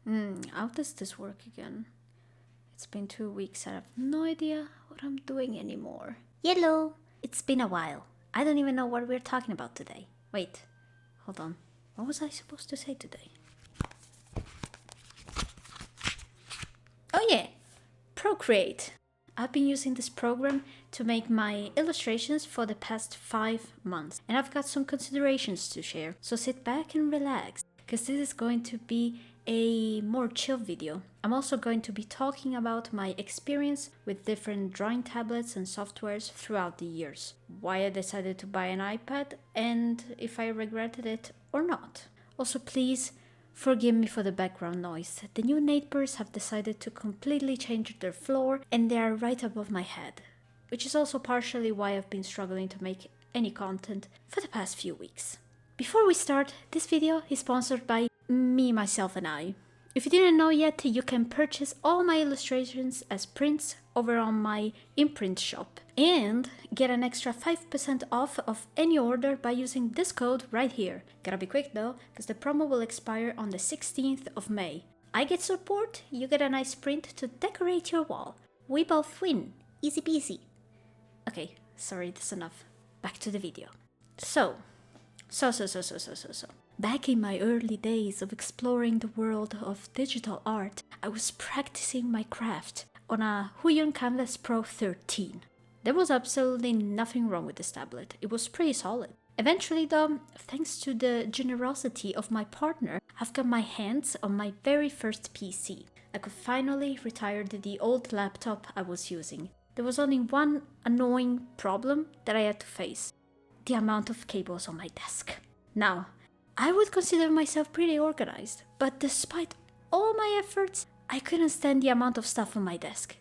How does this work again? It's been 2 weeks and I have no idea what I'm doing anymore. Yellow! It's been a while. I don't even know what we're talking about today. Wait, hold on. What was I supposed to say today? Oh yeah, Procreate. I've been using this program to make my illustrations for the past 5 months, and I've got some considerations to share, so sit back and relax, because this is going to be a more chill video. I'm also going to be talking about my experience with different drawing tablets and softwares throughout the years, why I decided to buy an iPad, and if I regretted it or not. Also, please forgive me for the background noise. The new neighbors have decided to completely change their floor and they are right above my head, which is also partially why I've been struggling to make any content for the past few weeks. Before we start, this video is sponsored by me, myself and I. If you didn't know yet, you can purchase all my illustrations as prints over on my imprint shop and get an extra 5% off of any order by using this code right here. Gotta be quick though, because the promo will expire on the 16th of May. I get support, you get a nice print to decorate your wall. We both win. Easy peasy. Okay, sorry, that's enough. Back to the video. So. Back in my early days of exploring the world of digital art, I was practicing my craft on a Huion Canvas Pro 13. There was absolutely nothing wrong with this tablet, it was pretty solid. Eventually though, thanks to the generosity of my partner, I've got my hands on my very first PC. I could finally retire the old laptop I was using. There was only one annoying problem that I had to face: the amount of cables on my desk. Now, I would consider myself pretty organized, but despite all my efforts, I couldn't stand the amount of stuff on my desk.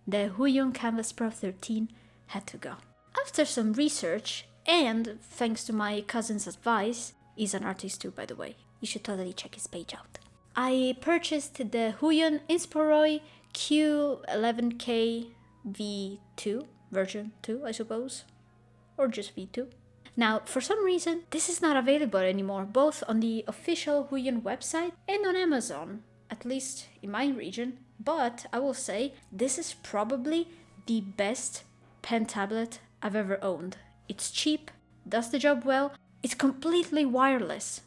The Huion Canvas Pro 13 had to go. After some research, and thanks to my cousin's advice, he's an artist too, by the way, you should totally check his page out, I purchased the Huion Inspiroi Q11K V2, version 2 I suppose, or just V2. Now, for some reason, this is not available anymore, both on the official Huion website and on Amazon, at least in my region, but I will say this is probably the best pen tablet I've ever owned. It's cheap, does the job well, it's completely wireless,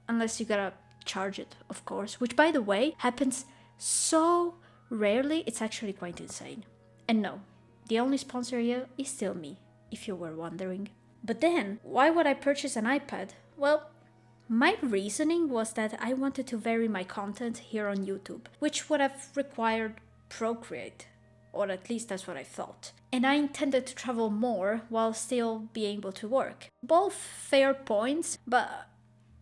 unless you gotta charge it, of course, which by the way, happens so rarely, it's actually quite insane. And no, the only sponsor here is still me, if you were wondering. But then, why would I purchase an iPad? Well, my reasoning was that I wanted to vary my content here on YouTube, which would have required Procreate, or at least that's what I thought. And I intended to travel more while still being able to work. Both fair points, but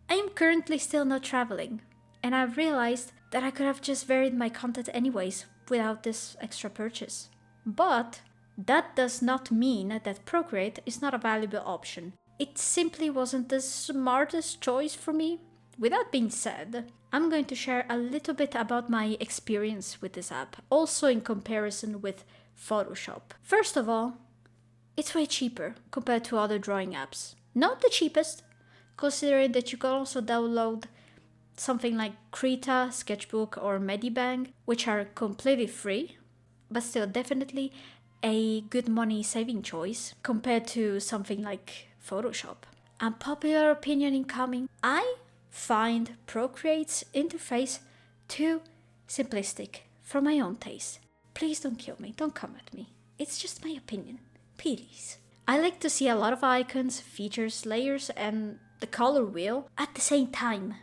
I'm currently still not traveling. And I realized that I could have just varied my content anyways without this extra purchase. But that does not mean that Procreate is not a valuable option. It simply wasn't the smartest choice for me. With that being said, I'm going to share a little bit about my experience with this app, also in comparison with Photoshop. First of all, it's way cheaper compared to other drawing apps. Not the cheapest, considering that you can also download something like Krita, Sketchbook, or Medibang, which are completely free, but still definitely a good money saving choice compared to something like Photoshop. Unpopular opinion incoming, I find Procreate's interface too simplistic for my own taste. Please don't kill me, don't come at me. It's just my opinion. Please. I like to see a lot of icons, features, layers, and the color wheel at the same time.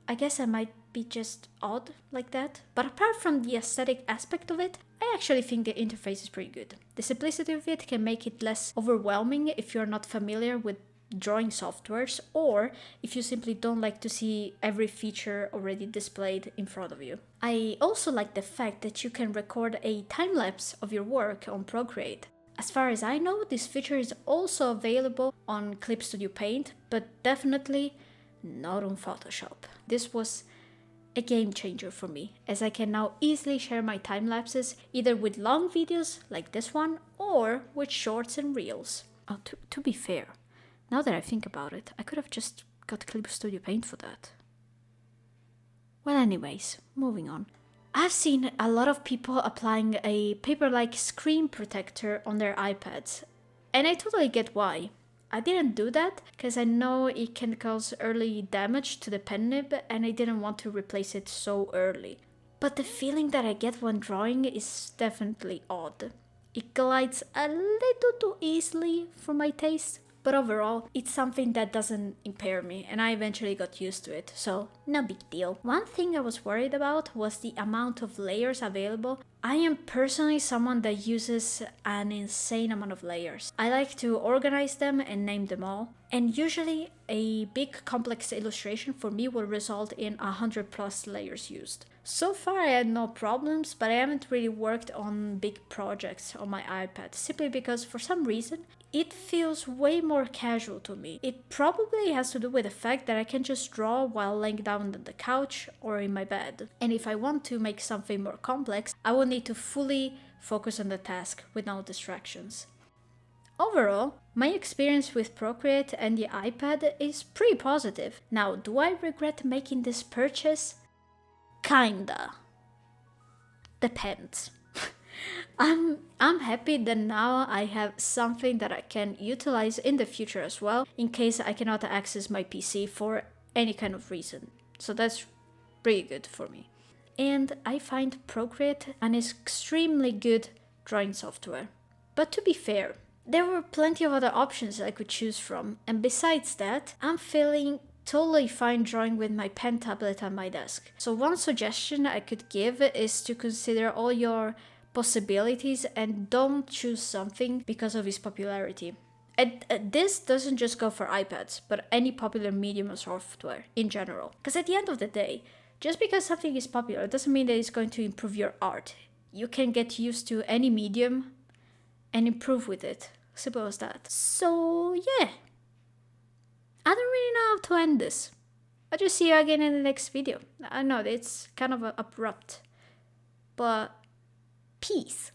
I guess I might be just odd like that, but apart from the aesthetic aspect of it, I actually think the interface is pretty good. The simplicity of it can make it less overwhelming if you're not familiar with drawing softwares, or if you simply don't like to see every feature already displayed in front of you. I also like the fact that you can record a time-lapse of your work on Procreate. As far as I know, this feature is also available on Clip Studio Paint, but definitely not on Photoshop. This was a game changer for me, as I can now easily share my time lapses either with long videos like this one or with shorts and reels. Oh, to be fair, now that I think about it, I could have just got Clip Studio Paint for that. Well, anyways, moving on. I've seen a lot of people applying a paper-like screen protector on their iPads, and I totally get why. I didn't do that because I know it can cause early damage to the pen nib and I didn't want to replace it so early. But the feeling that I get when drawing is definitely odd. It glides a little too easily for my taste, but overall, it's something that doesn't impair me, and I eventually got used to it, so no big deal. One thing I was worried about was the amount of layers available. I am personally someone that uses an insane amount of layers. I like to organize them and name them all, and usually a big complex illustration for me will result in 100 plus layers used. So far I had no problems, but I haven't really worked on big projects on my iPad, simply because for some reason it feels way more casual to me. It probably has to do with the fact that I can just draw while laying down on the couch or in my bed. And if I want to make something more complex, I will need to fully focus on the task with no distractions. Overall, my experience with Procreate and the iPad is pretty positive. Now, do I regret making this purchase? Kinda. Depends. I'm happy that now I have something that I can utilize in the future as well, in case I cannot access my PC for any kind of reason. So that's pretty good for me. And I find Procreate an extremely good drawing software. But to be fair, there were plenty of other options I could choose from, and besides that, I'm feeling totally fine drawing with my pen tablet on my desk. So one suggestion I could give is to consider all your possibilities and don't choose something because of its popularity. And this doesn't just go for iPads, but any popular medium or software in general. Because at the end of the day, just because something is popular doesn't mean that it's going to improve your art. You can get used to any medium and improve with it. Simple as that. So yeah, I don't really know how to end this. I'll just see you again in the next video. I know it's kind of abrupt, but peace.